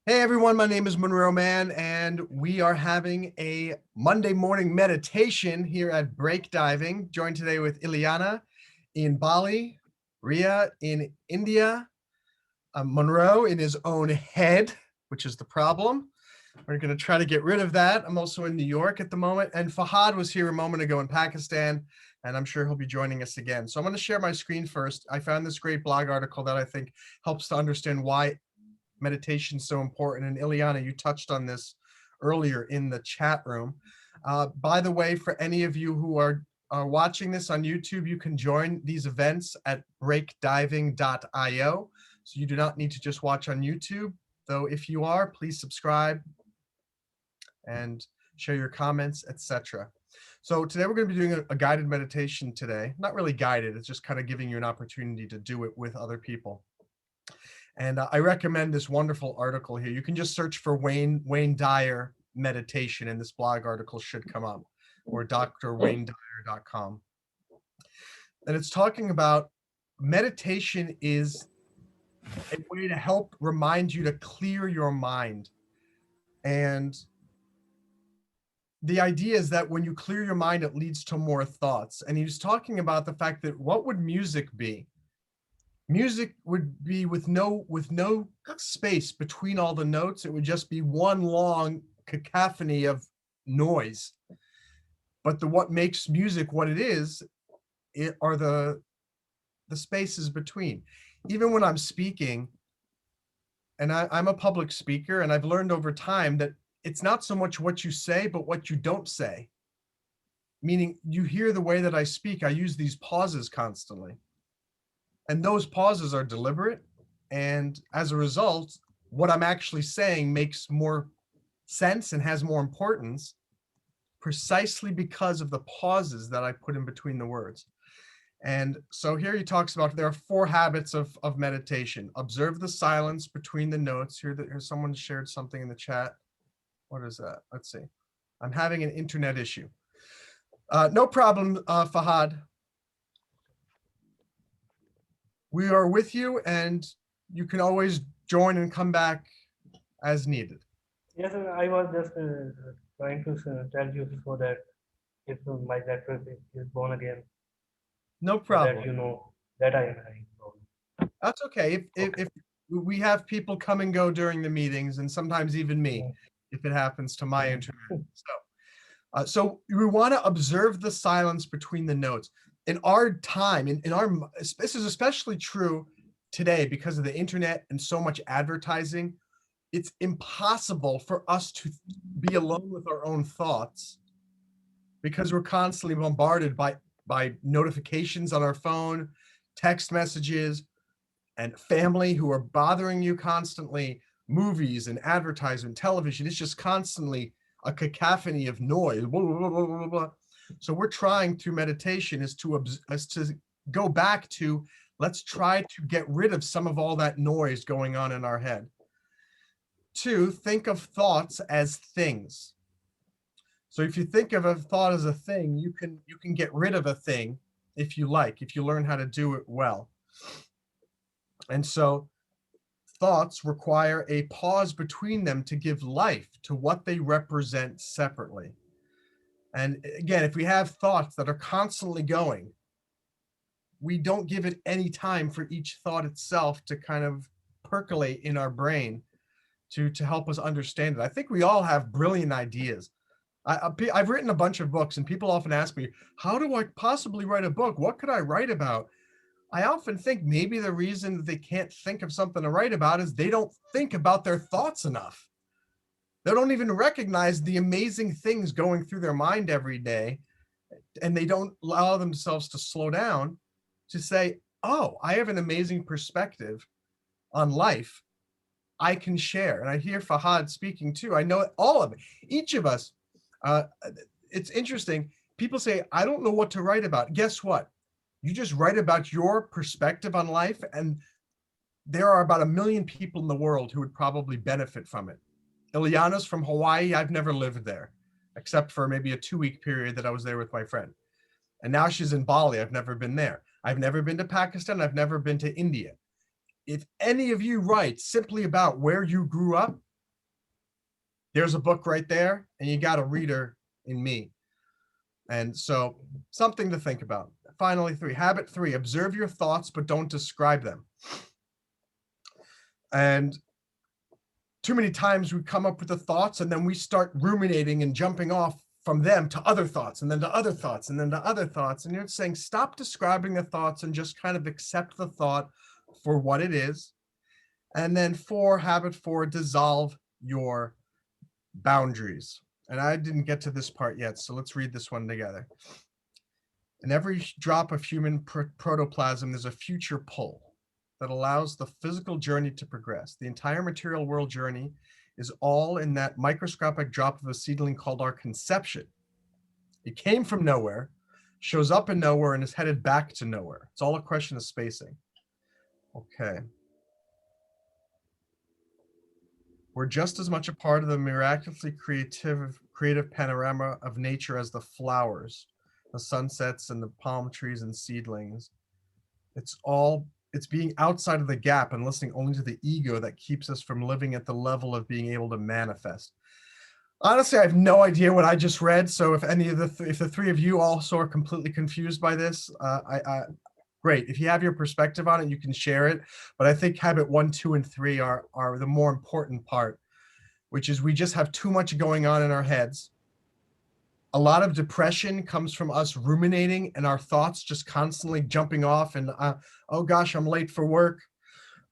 Hey everyone, my name is Monroe Man, and we are having a Monday morning meditation here at Break Diving, joined today with Ileana in Bali, Ria in India, Monroe in his own head, which is the problem. We're going to try to get rid of that. I'm also in New York at the moment, and Fahad was here a moment ago in Pakistan, and I'm sure he'll be joining us again. So I'm going to share my screen first. I found this great blog article that I think helps to understand why meditation is so important. And Ileana, you touched on this earlier in the chat room. By the way, for any of you who are watching this on YouTube, you can join these events at breakdiving.io. So you do not need to just watch on YouTube, though if you are, please subscribe and share your comments, etc. So today we're going to be doing a guided meditation today. Not really guided, it's just kind of giving you an opportunity to do it with other people. And I recommend this wonderful article here. You can just search for Wayne Dyer meditation, and this blog article should come up, or drwaynedyer.com. And it's talking about meditation is a way to help remind you to clear your mind. And the idea is that when you clear your mind, it leads to more thoughts. And he's talking about the fact that what would music be? Music would be with no space between all the notes. It would just be one long cacophony of noise. But what makes music what it is, are the spaces between. Even when I'm speaking, and I'm a public speaker, and I've learned over time that it's not so much what you say, but what you don't say. Meaning, you hear the way that I speak, I use these pauses constantly. And those pauses are deliberate. And as a result, what I'm actually saying makes more sense and has more importance precisely because of the pauses that I put in between the words. And so here he talks about there are 4 habits of meditation. Observe the silence between the notes. Here someone shared something in the chat. What is that? Let's see. I'm having an internet issue. No problem, Fahad. We are with you, and you can always join and come back as needed. Yes, sir, I was just trying to tell you so that if my network is gone again, No so problem. that you know that I am having problem. That's okay. If we have people come and go during the meetings, and sometimes even me, if it happens to my internet. So we want to observe the silence between the notes. In our time, this is especially true today because of the internet and so much advertising. It's impossible for us to be alone with our own thoughts because we're constantly bombarded by notifications on our phone, text messages, and family who are bothering you constantly, movies and advertisement, television. It's just constantly a cacophony of noise. Blah, blah, blah, blah, blah. So we're trying through meditation is to go back to, let's try to get rid of some of all that noise going on in our head. 2, think of thoughts as things. So if you think of a thought as a thing, you can get rid of a thing if you learn how to do it well. And so thoughts require a pause between them to give life to what they represent separately. And again, if we have thoughts that are constantly going, we don't give it any time for each thought itself to kind of percolate in our brain to help us understand it. I think we all have brilliant ideas. I've written a bunch of books, and people often ask me, how do I possibly write a book? What could I write about? I often think maybe the reason that they can't think of something to write about is they don't think about their thoughts enough. They don't even recognize the amazing things going through their mind every day, and they don't allow themselves to slow down to say, oh, I have an amazing perspective on life I can share. And I hear Fahad speaking too. I know all of it. Each of us, it's interesting. People say, I don't know what to write about. Guess what? You just write about your perspective on life, and there are about 1 million people in the world who would probably benefit from it. Ileana's from Hawaii. I've never lived there, except for maybe a 2-week period that I was there with my friend. And now she's in Bali. I've never been there. I've never been to Pakistan. I've never been to India. If any of you write simply about where you grew up, there's a book right there, and you got a reader in me. And so something to think about. Finally, habit 3, observe your thoughts, but don't describe them. And too many times we come up with the thoughts and then we start ruminating and jumping off from them to other thoughts, and then to other thoughts, and then to other thoughts. And you're saying, stop describing the thoughts and just kind of accept the thought for what it is. And then habit 4, dissolve your boundaries. And I didn't get to this part yet, so let's read this one together. In every drop of human protoplasm, there's a future pull that allows the physical journey to progress. The entire material world journey is all in that microscopic drop of a seedling called our conception. It came from nowhere, shows up in nowhere, and is headed back to nowhere. It's all a question of spacing. Okay. We're just as much a part of the miraculously creative panorama of nature as the flowers, the sunsets, and the palm trees and seedlings. It's being outside of the gap and listening only to the ego that keeps us from living at the level of being able to manifest. Honestly, I have no idea what I just read. So if any of if the 3 of you also are completely confused by this, great. If you have your perspective on it, you can share it. But I think habit 1, 2, and 3 are the more important part, which is we just have too much going on in our heads. A lot of depression comes from us ruminating and our thoughts just constantly jumping off and, oh gosh, I'm late for work.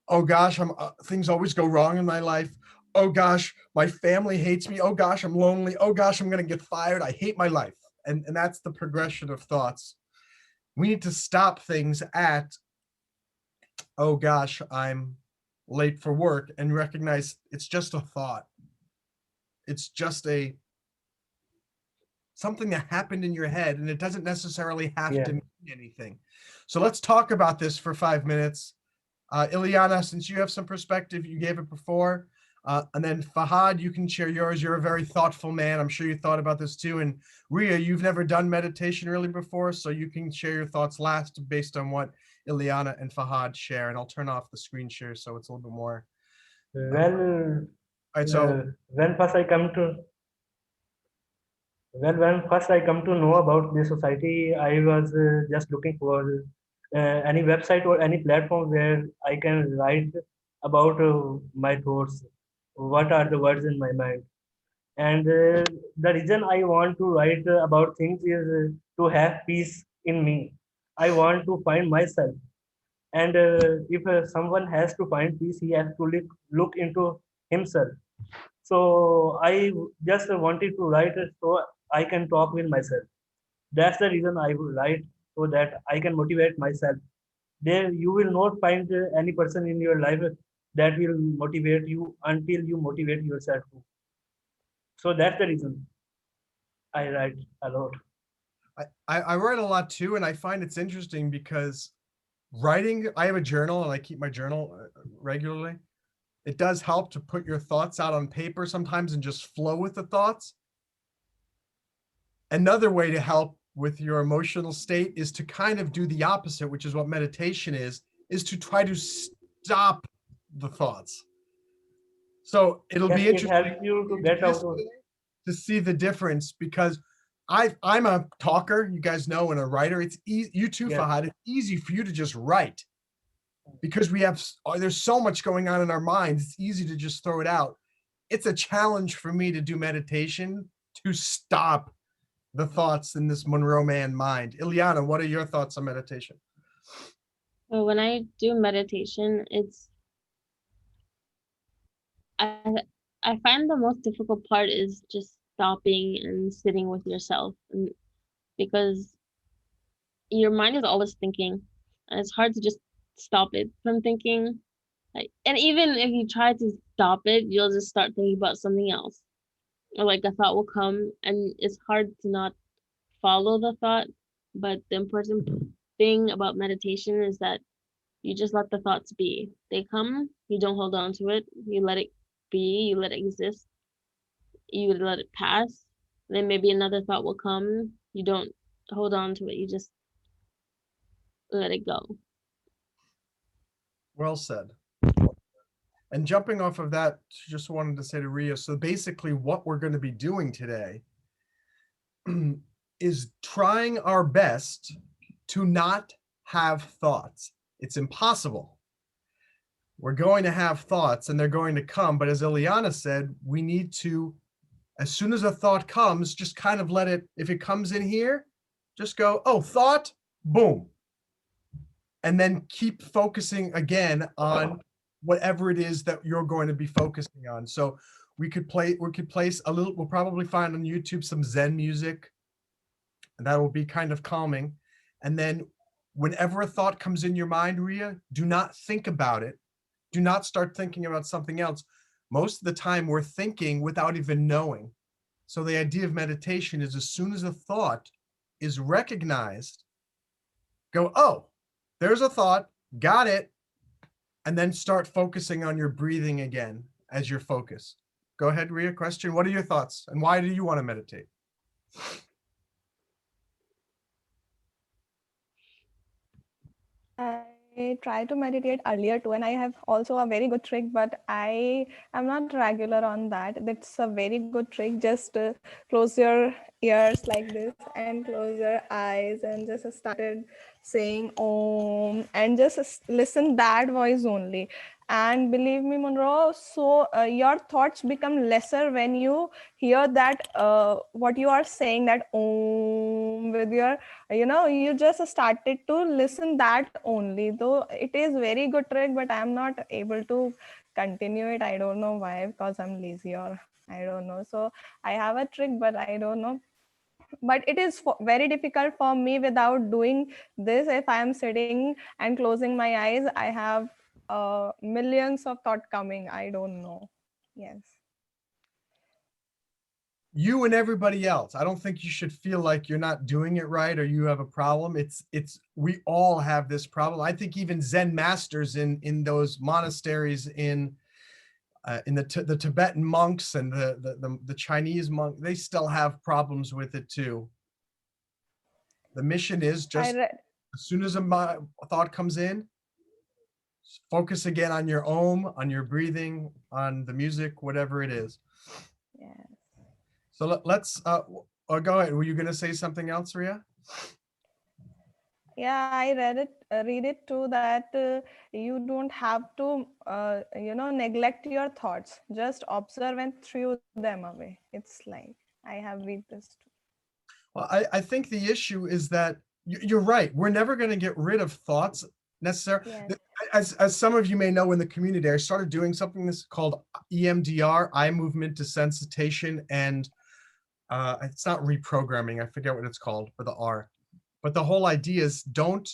Oh gosh, things always go wrong in my life. Oh gosh, my family hates me. Oh gosh, I'm lonely. Oh gosh, I'm going to get fired. I hate my life. And that's the progression of thoughts. We need to stop things at, oh gosh, I'm late for work, and recognize it's just a thought. It's just something that happened in your head, and it doesn't necessarily have to mean anything. So let's talk about this for 5 minutes. Ileana, since you have some perspective, you gave it before. And then Fahad, you can share yours. You're a very thoughtful man. I'm sure you thought about this too. And Ria, you've never done meditation really before, so you can share your thoughts last based on what Ileana and Fahad share. And I'll turn off the screen share so it's a little bit more. Well, all right, so when first I come to know about this society, I was just looking for any website or any platform where I can write about my thoughts, what are the words in my mind. And the reason I want to write about things is to have peace in me. I want to find myself. And if someone has to find peace, he has to look into himself. So I just wanted to write it so I can talk with myself. That's the reason I will write, so that I can motivate myself. There you will not find any person in your life that will motivate you until you motivate yourself too. So that's the reason I write a lot. I write a lot too, and I find it's interesting because writing, I have a journal and I keep my journal regularly. It does help to put your thoughts out on paper sometimes and just flow with the thoughts. Another way to help with your emotional state is to kind of do the opposite, which is what meditation is to try to stop the thoughts. So it'll be interesting. It helps you to get out of to see the difference, because I'm a talker, you guys know, and a writer. It's easy, you too, Fahad. It's easy for you to just write because there's so much going on in our minds. It's easy to just throw it out. It's a challenge for me to do meditation, to stop the thoughts in this Monroe man mind. Ileana, what are your thoughts on meditation? Well, when I do meditation, I find the most difficult part is just stopping and sitting with yourself, and because your mind is always thinking, and it's hard to just stop it from thinking. And even if you try to stop it, you'll just start thinking about something else, or like a thought will come, and it's hard to not follow the thought. But the important thing about meditation is that you just let the thoughts be. They come, you don't hold on to it, you let it be, you let it exist, you let it pass. Then maybe another thought will come, you don't hold on to it, you just let it go. Well said. And jumping off of that, just wanted to say to Ria, so basically what we're going to be doing today is trying our best to not have thoughts. It's impossible. We're going to have thoughts and they're going to come, but as Ileana said, we need to, as soon as a thought comes, just kind of let it, if it comes in here, just go, oh, thought, boom. And then keep focusing again on whatever it is that you're going to be focusing on. So we could place a little, we'll probably find on YouTube some Zen music, and that will be kind of calming. And then whenever a thought comes in your mind, Ria, do not think about it. Do not start thinking about something else. Most of the time we're thinking without even knowing. So the idea of meditation is as soon as a thought is recognized, go, oh, there's a thought, got it, and then start focusing on your breathing again as your focus. Go ahead, Ria, question. What are your thoughts and why do you want to meditate? I try to meditate earlier too, and I have also a very good trick, but I am not regular on that. That's a very good trick. Just close your ears like this and close your eyes and just started saying Om and just listen that voice only. And believe me, Monroe, so your thoughts become lesser when you hear that what you are saying, that Om with your, you just started to listen that only, though it is very good trick, but I'm not able to continue it. I don't know why, because I'm lazy or I don't know. So I have a trick, but I don't know, but it is very difficult for me without doing this. If I am sitting and closing my eyes, I have millions of thought coming. I don't know. Yes. You and everybody else. I don't think you should feel like you're not doing it right or you have a problem. We all have this problem. I think even Zen masters in those monasteries in the Tibetan monks and the Chinese monk, they still have problems with it too. The mission is just as soon as a thought comes in, focus again on your Om, on your breathing, on the music, whatever it is. Yeah. So let's go ahead. Were you going to say something else, Ria? Yeah, I read it too, that you don't have to neglect your thoughts, just observe and throw them away. It's like, I have read this too. Well, I think the issue is that you're right. We're never going to get rid of thoughts necessarily. Yes. As some of you may know in the community, I started doing something that's called EMDR, eye movement desensitization, and it's not reprogramming. I forget what it's called for the R. But the whole idea is don't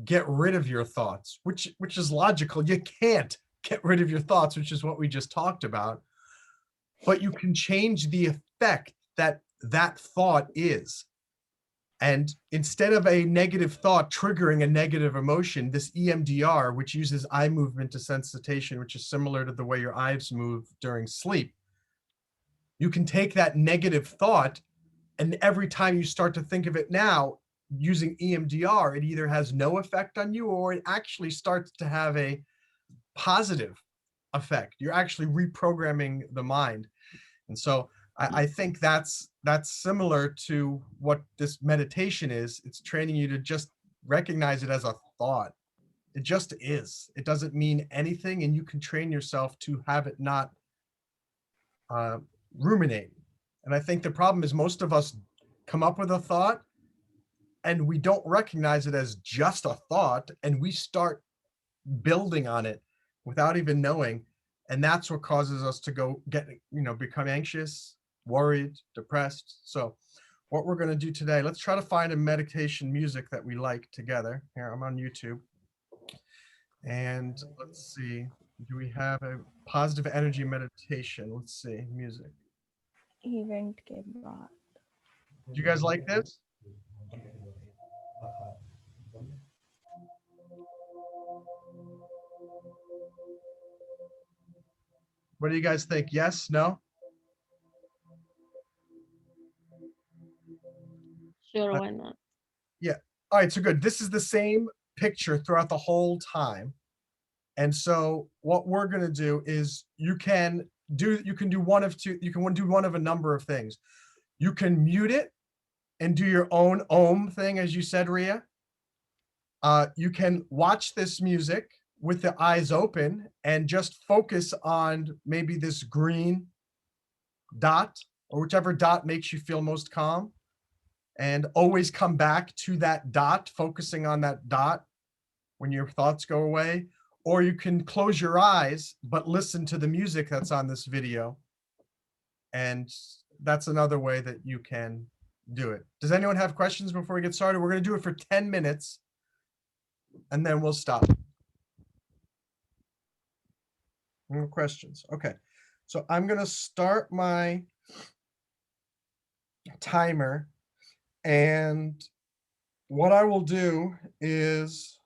get rid of your thoughts, which is logical. You can't get rid of your thoughts, which is what we just talked about. But you can change the effect that thought is. And instead of a negative thought triggering a negative emotion, this EMDR, which uses eye movement desensitization, which is similar to the way your eyes move during sleep, you can take that negative thought, and every time you start to think of it now, using EMDR, it either has no effect on you or it actually starts to have a positive effect. You're actually reprogramming the mind. And so I think that's similar to what this meditation is. It's training you to just recognize it as a thought. It just is. It doesn't mean anything, and you can train yourself to have it not ruminate. And I think the problem is most of us come up with a thought and we don't recognize it as just a thought, and we start building on it without even knowing. And that's what causes us to become anxious, worried, depressed. So what we're going to do today, let's try to find a meditation music that we like together. Here, I'm on YouTube. And let's see, do we have a positive energy meditation? Let's see, music. Event ke baad. Do you guys like this? What do you guys think? Yes? No? Sure, why not? Yeah. All right, so good. This is the same picture throughout the whole time. And so what we're going to do is you can do one of two, you can do one of a number of things. You can mute it and do your own ohm thing, as you said, Ria. You can watch this music with the eyes open and just focus on maybe this green dot or whichever dot makes you feel most calm, and always come back to that dot, focusing on that dot when your thoughts go away. Or you can close your eyes, but listen to the music that's on this video. And that's another way that you can do it. Does anyone have questions before we get started? We're going to do it for 10 minutes and then we'll stop. No questions. Okay. So I'm going to start my timer, and what I will do is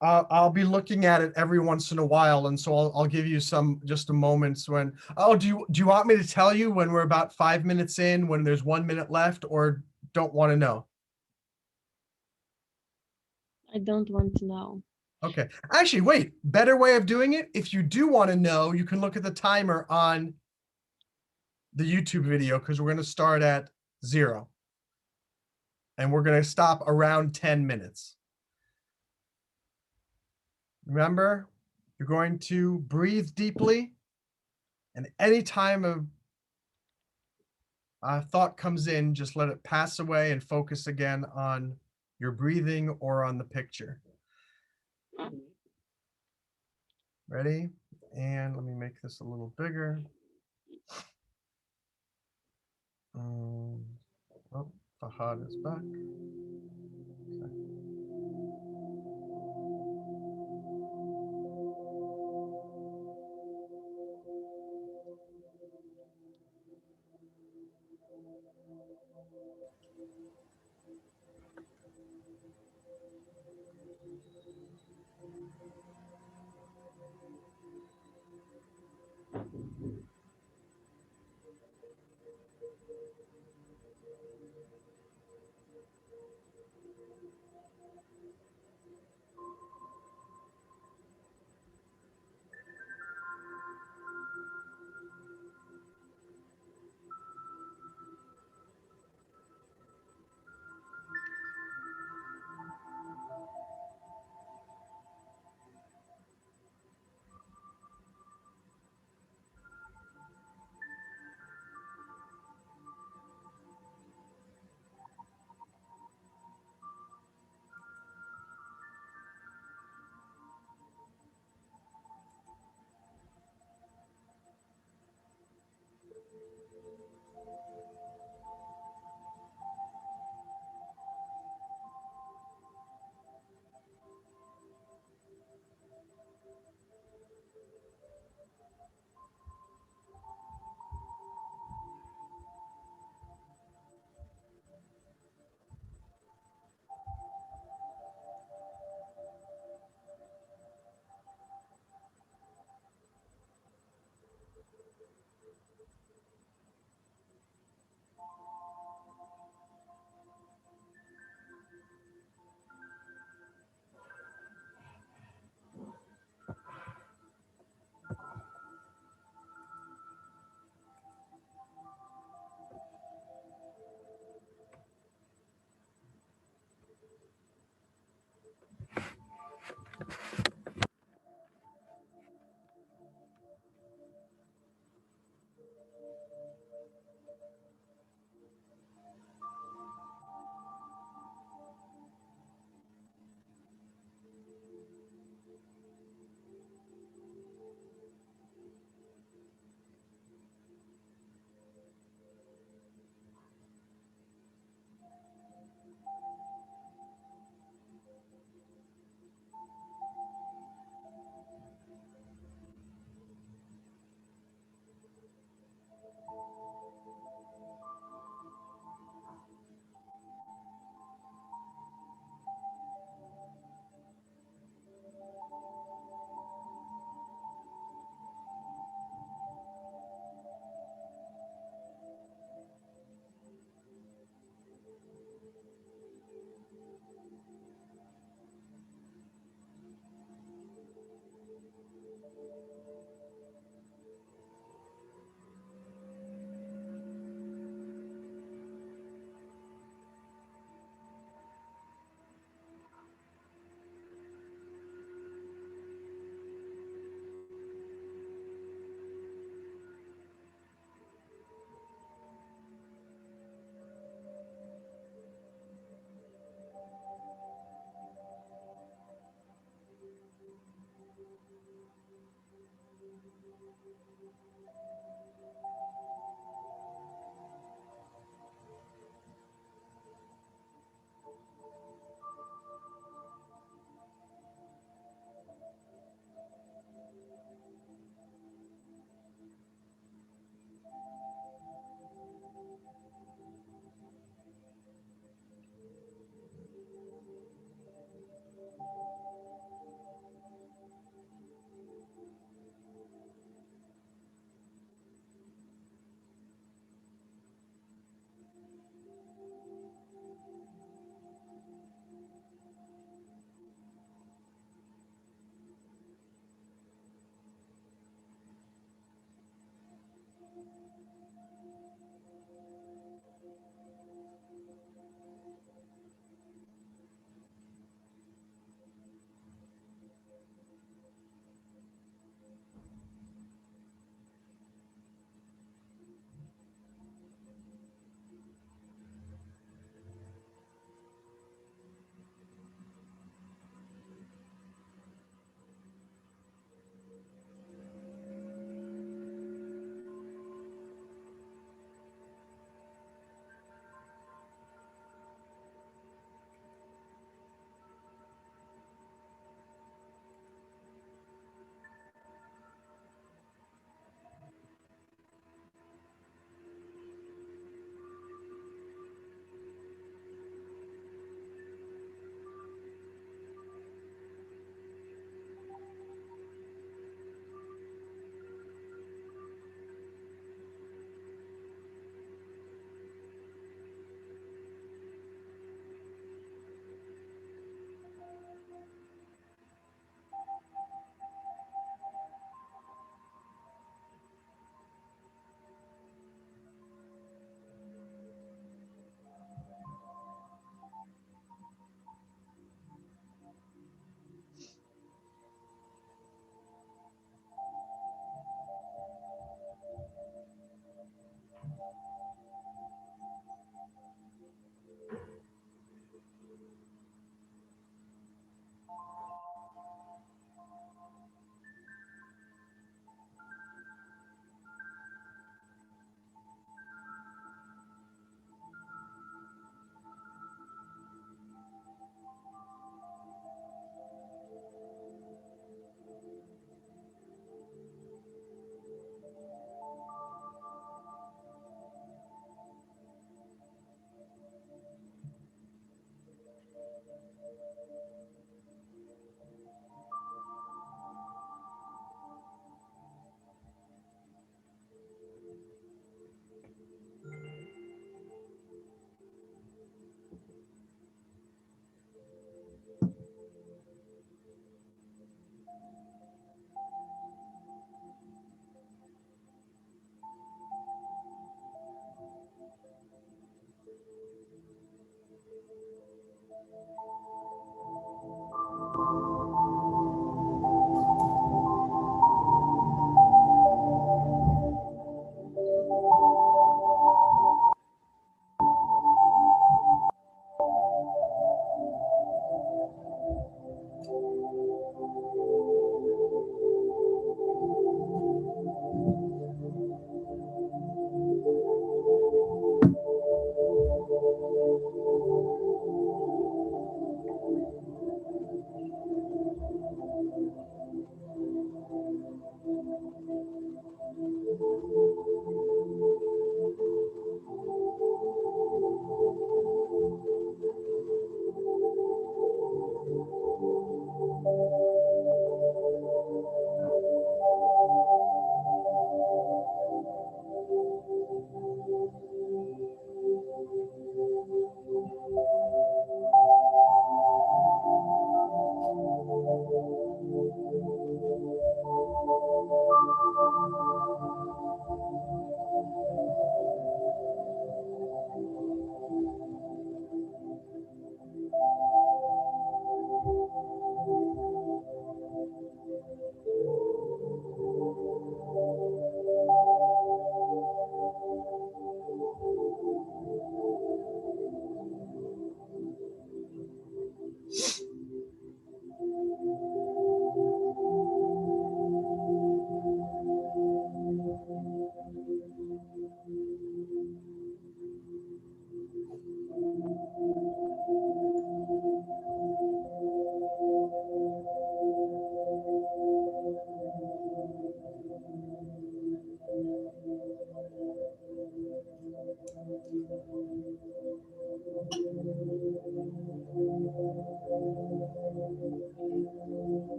I'll be looking at it every once in a while, and so I'll give you just a moments when. Oh, do you want me to tell you when we're about 5 minutes in, when there's 1 minute left, or don't want to know? I don't want to know. Okay. Actually, wait. Better way of doing it. If you do want to know, you can look at the timer on the YouTube video, because we're going to start at 0, and we're going to stop around 10 minutes. Remember, you're going to breathe deeply, and any time a thought comes in, just let it pass away and focus again on your breathing or on the picture. Ready? And let me make this a little bigger. Oh, Fahad is back. Okay.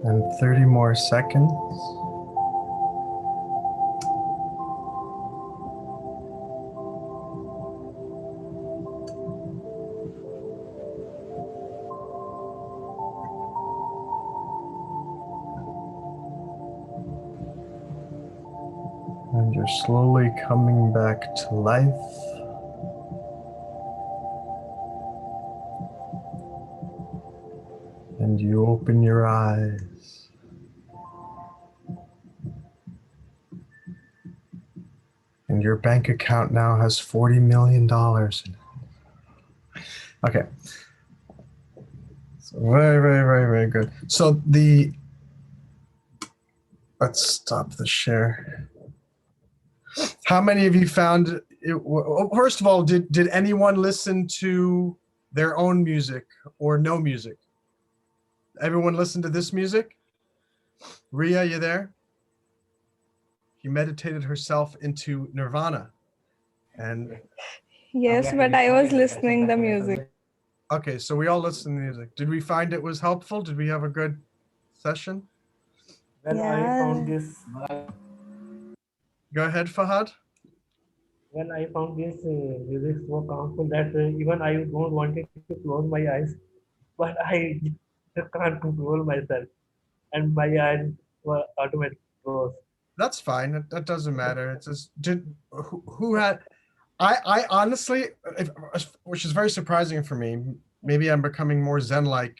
And 30 more seconds. And you're slowly coming back to life. And you open your eyes. And your bank account now has $40 million in it. Okay. So very, very, very, very good. So let's stop the share. How many of you found it? First of all, did anyone listen to their own music or no music? Everyone listen to this music? Ria, you there? She meditated herself into nirvana. And Yes, but I was listening the music. okay, so we all listened to music. Did we find it was helpful? Did we have a good session? When I Yeah. found this, Go ahead, Fahad. when I found this music so calmful that even I don't wanted to close my eyes, but I can't control myself, and my eyes were automatically closed. That's fine. That doesn't matter. It's just who had. I honestly, which is very surprising for me. Maybe I'm becoming more Zen-like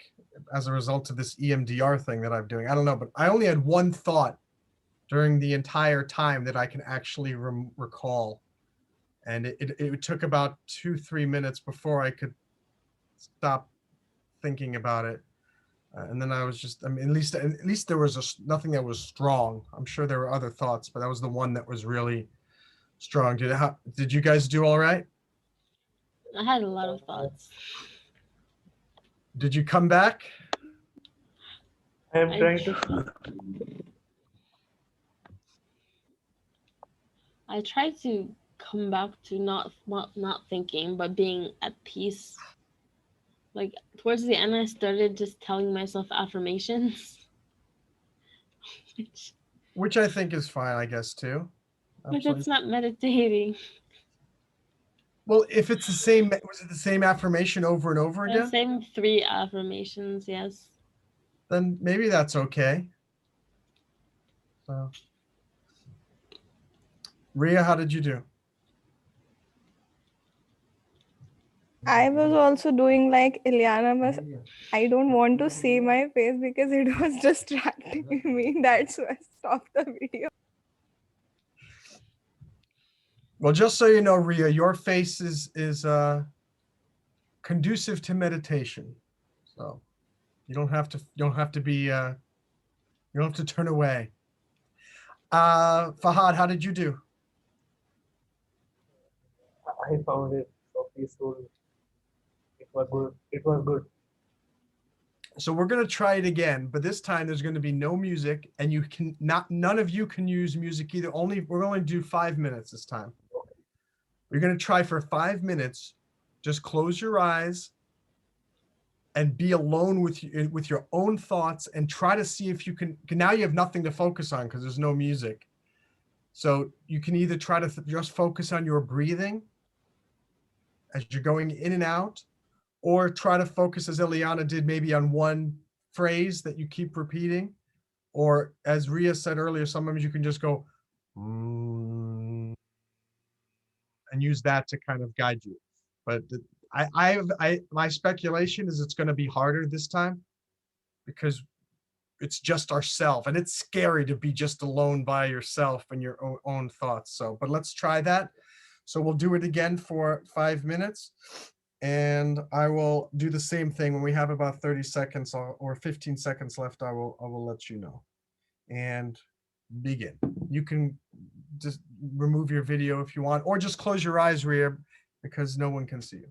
as a result of this EMDR thing that I'm doing. I don't know, but I only had one thought during the entire time that I can actually recall, and it took about 2-3 minutes before I could stop thinking about it. And then I was just, I mean, at least there was nothing that was strong. I'm sure there were other thoughts, but that was the one that was really strong. Did you guys do all right? I had a lot of thoughts. Did you come back? I am I trying to. I tried to come back to not thinking, but being at peace. Like towards the end, I started just telling myself affirmations, Which I think is fine, I guess, too. but Absolutely. it's not meditating. Well, if it's the same, was it the same affirmation over and over The again? same 3 affirmations, yes. Then maybe that's okay. So, Ria, how did you do? I was also doing like Ilyana, but I don't want to see my face because it was distracting me. That's why I stopped the video. Well, just so you know, Ria, your face is conducive to meditation. So you don't have to be you don't have to turn away. Fahad, how did you do? I found it so peaceful. It was good. It was good. So we're going to try it again, but this time there's going to be no music, and you can not, none of you can use music either. We're only do 5 minutes this time. We're going to try for 5 minutes. Just close your eyes and be alone with your own thoughts, and try to see if you can. Now you have nothing to focus on because there's no music. So you can either try to just focus on your breathing as you're going in and out, or try to focus, as Ileana did, maybe on one phrase that you keep repeating. Or as Ria said earlier, sometimes you can just go and use that to kind of guide you. But my speculation is it's going to be harder this time because it's just ourself, and it's scary to be just alone by yourself and your own thoughts. So, but let's try that. So we'll do it again for 5 minutes. And I will do the same thing when we have about 30 seconds or 15 seconds left. I will let you know. And begin. You can just remove your video if you want, or just close your eyes, Ria, because no one can see you.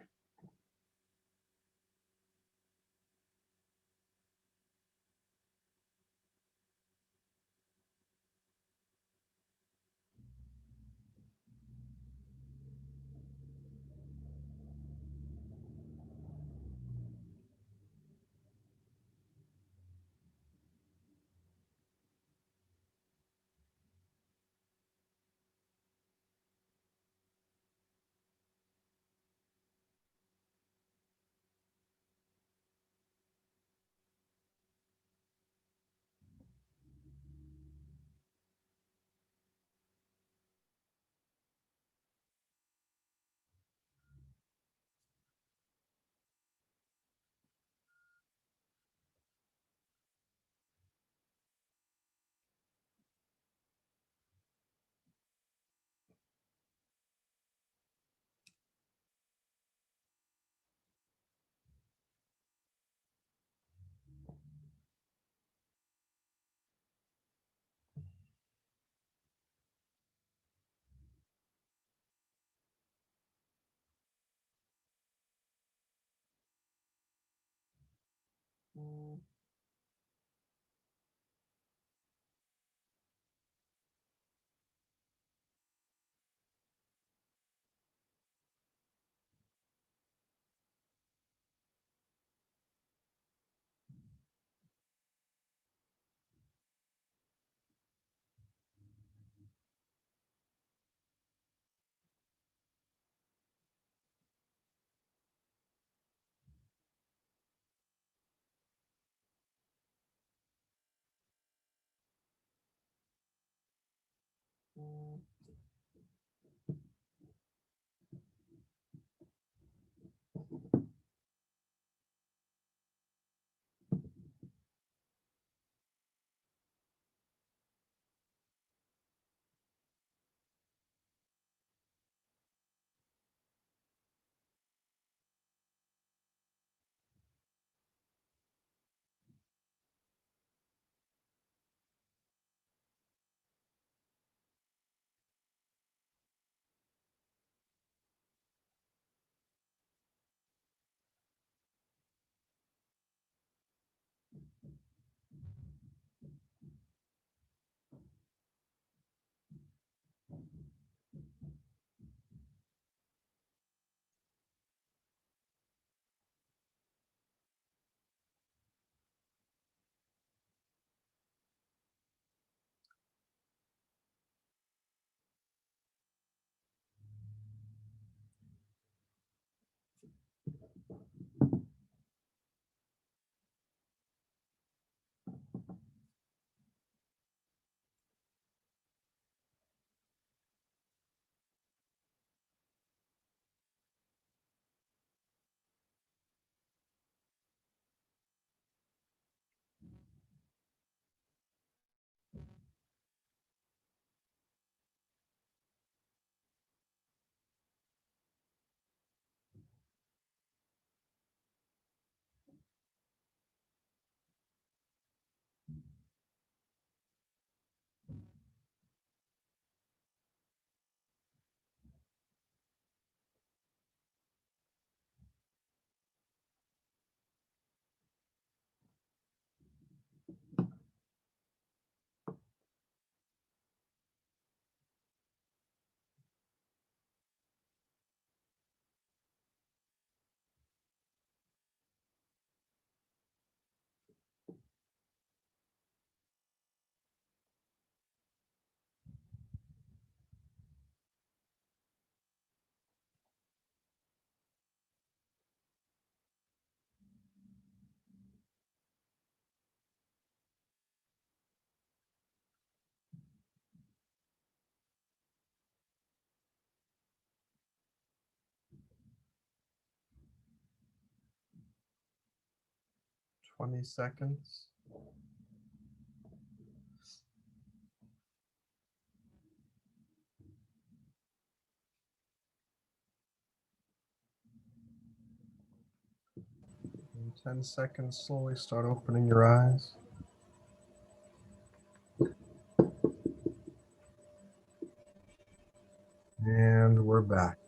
20 seconds. In 10 seconds, slowly start opening your eyes. And we're back.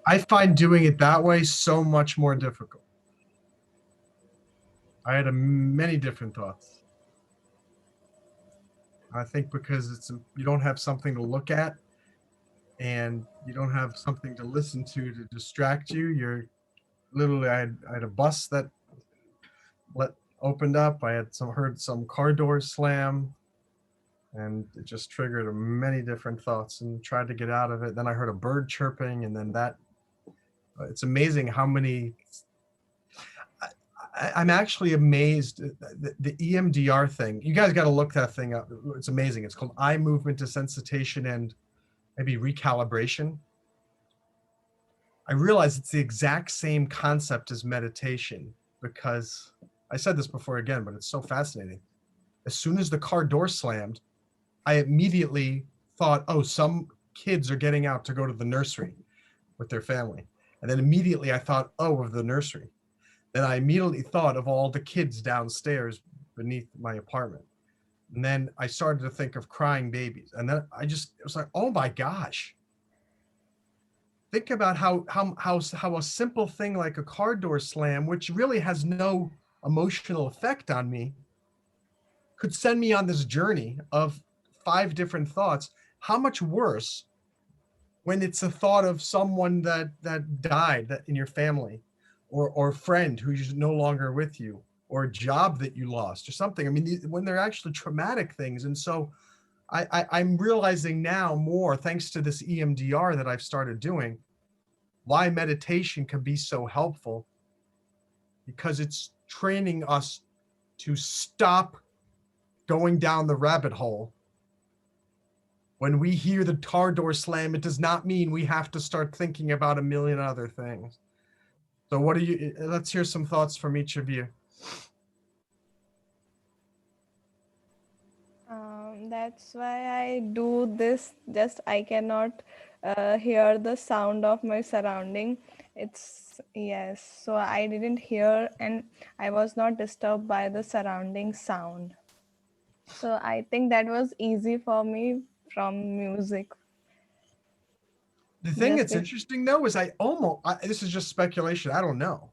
I find doing it that way so much more difficult. I had many different thoughts. I think because you don't have something to look at and you don't have something to listen to distract you. You're literally, I had a bus that opened up. I had heard some car doors slam, and it just triggered many different thoughts and tried to get out of it. Then I heard a bird chirping, and then that. It's amazing how many. I'm actually amazed. The EMDR thing. You guys got to look that thing up. It's amazing. It's called eye movement desensitization and maybe recalibration. I realize it's the exact same concept as meditation because I said this before again, but it's so fascinating. As soon as the car door slammed, I immediately thought, oh, some kids are getting out to go to the nursery with their family. And then immediately I thought, oh, of the nursery. Then I immediately thought of all the kids downstairs beneath my apartment. And then I started to think of crying babies. And then it was like, oh my gosh. Think about how a simple thing like a car door slam, which really has no emotional effect on me, could send me on this journey of 5 different thoughts. How much worse when it's a thought of someone that died in your family, or a friend who's no longer with you, or a job that you lost or something. I mean, when they're actually traumatic things. And so I'm realizing now more, thanks to this EMDR that I've started doing, why meditation can be so helpful, because it's training us to stop going down the rabbit hole. When we hear the car door slam, it does not mean we have to start thinking about a million other things. So let's hear some thoughts from each of you. That's why I do this. Just I cannot hear the sound of my surrounding. Yes. So I didn't hear, and I was not disturbed by the surrounding sound. So I think that was easy for me from music. The thing Just that's interesting though is this is just speculation. I don't know.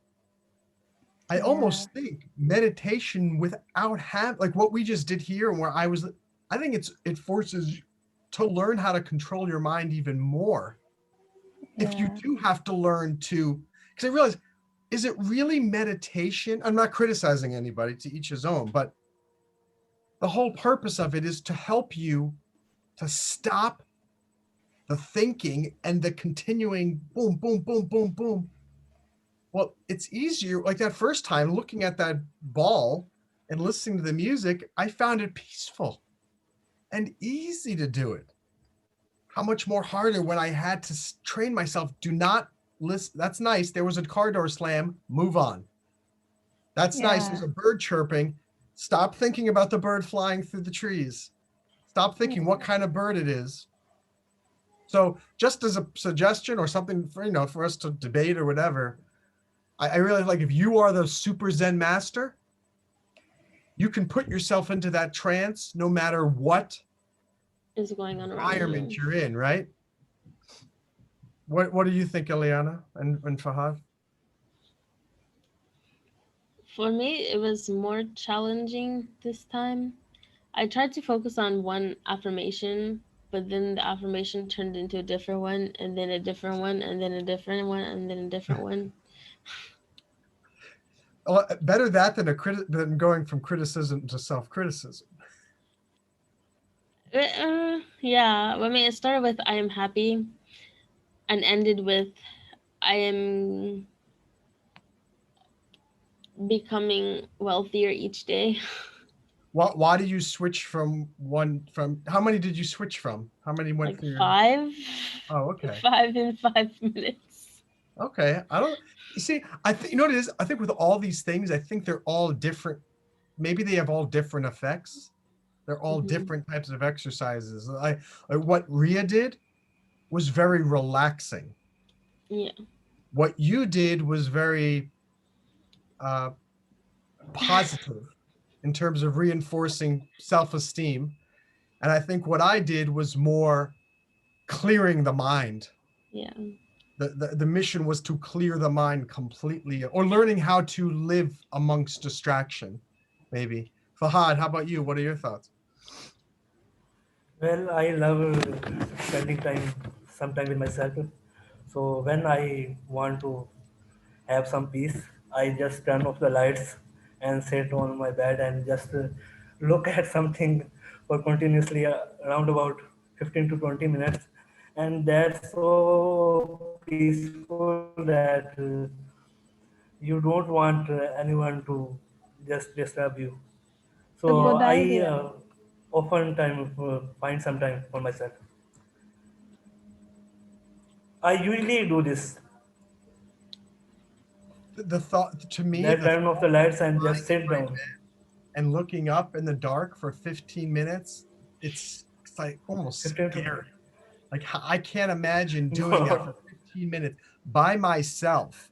I Yeah. almost think meditation without like what we just did here, and where I think it forces you to learn how to control your mind even more. If you Yeah. do have to learn to, because I realize, is it really meditation? I'm not criticizing anybody, to each his own, but the whole purpose of it is to help you to stop the thinking and the continuing boom, boom, boom, boom, boom. Well, it's easier. Like that first time looking at that ball and listening to the music, I found it peaceful and easy to do it. How much more harder when I had to train myself. Do not listen. That's nice. There was a car door slam. Move on. That's nice. There's Yeah. a bird chirping. Stop thinking about the bird flying through the trees. Stop thinking what kind of bird it is. So just as a suggestion or something for, for us to debate or whatever, I really like if you are the super Zen master, you can put yourself into that trance no matter what Is going on around environment you. you're in, right? What do you think, Eliana and Fahad? For me, it was more challenging this time. I tried to focus on one affirmation, but then the affirmation turned into a different one, and then a different one, and then a different one, and then a different one. Better that than going from criticism to self-criticism. Yeah, I mean, it started with I am happy and ended with I am becoming wealthier each day. Why did you switch from how many did you switch from? How many went Like through your? 5. Oh, okay. 5 in 5 minutes. Okay. I don't you see, I think you know what it is? I think with all these things, I think they're all different. Maybe they have all different effects. They're all Mhm. different types of exercises. What Ria did was very relaxing. Yeah. What you did was very uh, positive in terms of reinforcing self-esteem. And I think what I did was more clearing the mind. Yeah. The mission was to clear the mind completely, or learning how to live amongst distraction, maybe. Fahad, how about you? What are your thoughts? Well, I love spending some time with myself. So when I want to have some peace, I just turn off the lights and sit on my bed and just look at something for continuously around about 15 to 20 minutes. And that's so peaceful that you don't want anyone to just disturb you. A So good I idea. often time find some time for myself. I usually do this. The thought to me, That the turn off the lights and lying just in sit my down. and looking up in the dark for 15 minutes, it's like almost 15 to scary. Like I can't imagine doing that for 15 minutes by myself.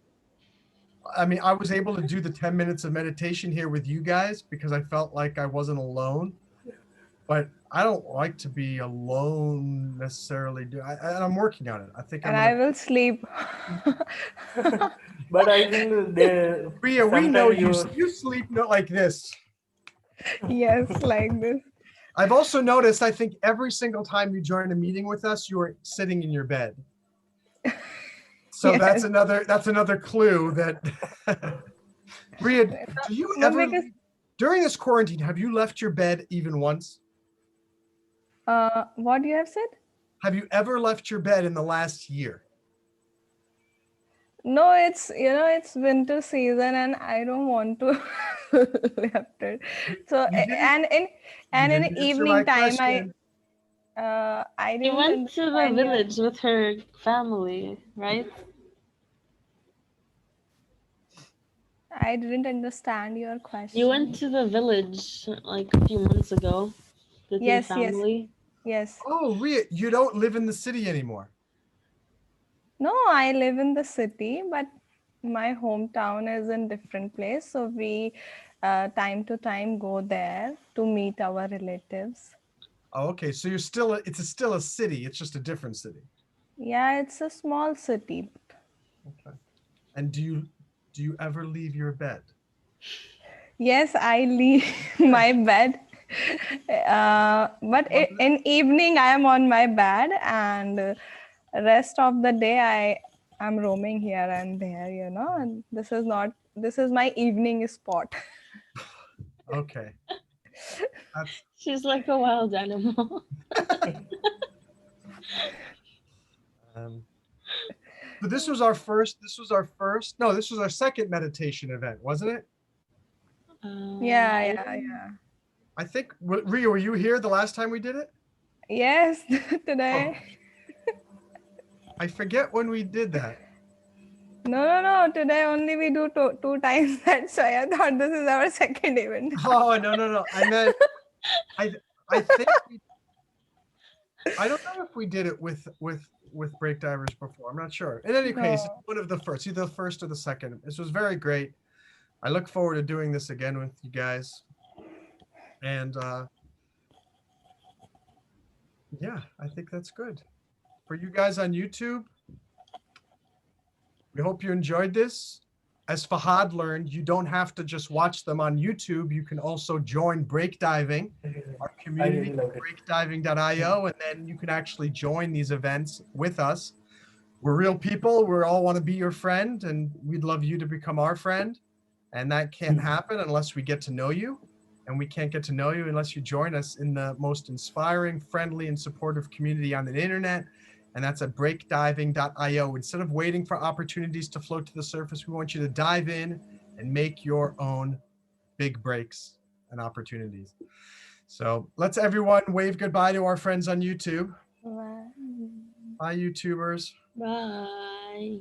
I mean, I was able to do the 10 minutes of meditation here with you guys because I felt like I wasn't alone. But I don't like to be alone necessarily. And I'm working on it. I think I'm And I gonna. will sleep. But I think they Ria, we know sometimes you. you You sleep not like this. Yes, like this. I've also noticed. I think every single time you join a meeting with us, you are sitting in your bed. So Yes. that's another clue that. Ria, do you But ever because during this quarantine have you left your bed even once? what you have said? Have you ever left your bed in the last year? No, it's winter season and I don't want to left it. So You didn't. You and in didn't answer my evening time question. I She didn't went to the understand your village with her family, right? I didn't understand your You question. went to the village like a few months ago with your Yes, yes, family. yes. Oh, Ria, you don't live in the city anymore. No, I live in the city, but my hometown is in different place. So we time to time go there to meet our relatives. Oh, okay. So you're still a city. It's just a different city. Yeah, it's a small city. Okay. And do you ever leave your bed? Yes, I leave my bed. But in evening I am on my bed and rest of the day I'm roaming here and there, and this is my evening spot. Okay. That's She's like a wild animal. um But this was our first, no, this was our second meditation event, wasn't it? Yeah. I think, Ria, were you here the last time we did it? Yes, today. I forget when we did that. No. Today only we do two times. That's why I thought this is our second event. Oh, no. I meant, I think, I don't know if we did it with Break Divers before. I'm not sure. In any case, it's No. one of the first, either the first or the second. This was very great. I look forward to doing this again with you guys. And yeah, I think that's good. For you guys on YouTube, we hope you enjoyed this. As Fahad learned, you don't have to just watch them on YouTube. You can also join Break Diving, our community, loved it. breakdiving.io, and then you can actually join these events with us. We're real people. We all want to be your friend, and we'd love you to become our friend. And that can't happen unless we get to know you. And we can't get to know you unless you join us in the most inspiring, friendly, and supportive community on the internet. And that's at breakdiving.io. Instead of waiting for opportunities to float to the surface, we want you to dive in and make your own big breaks and opportunities. So let's everyone wave goodbye to our friends on YouTube. Wow. Bye, YouTubers. Bye.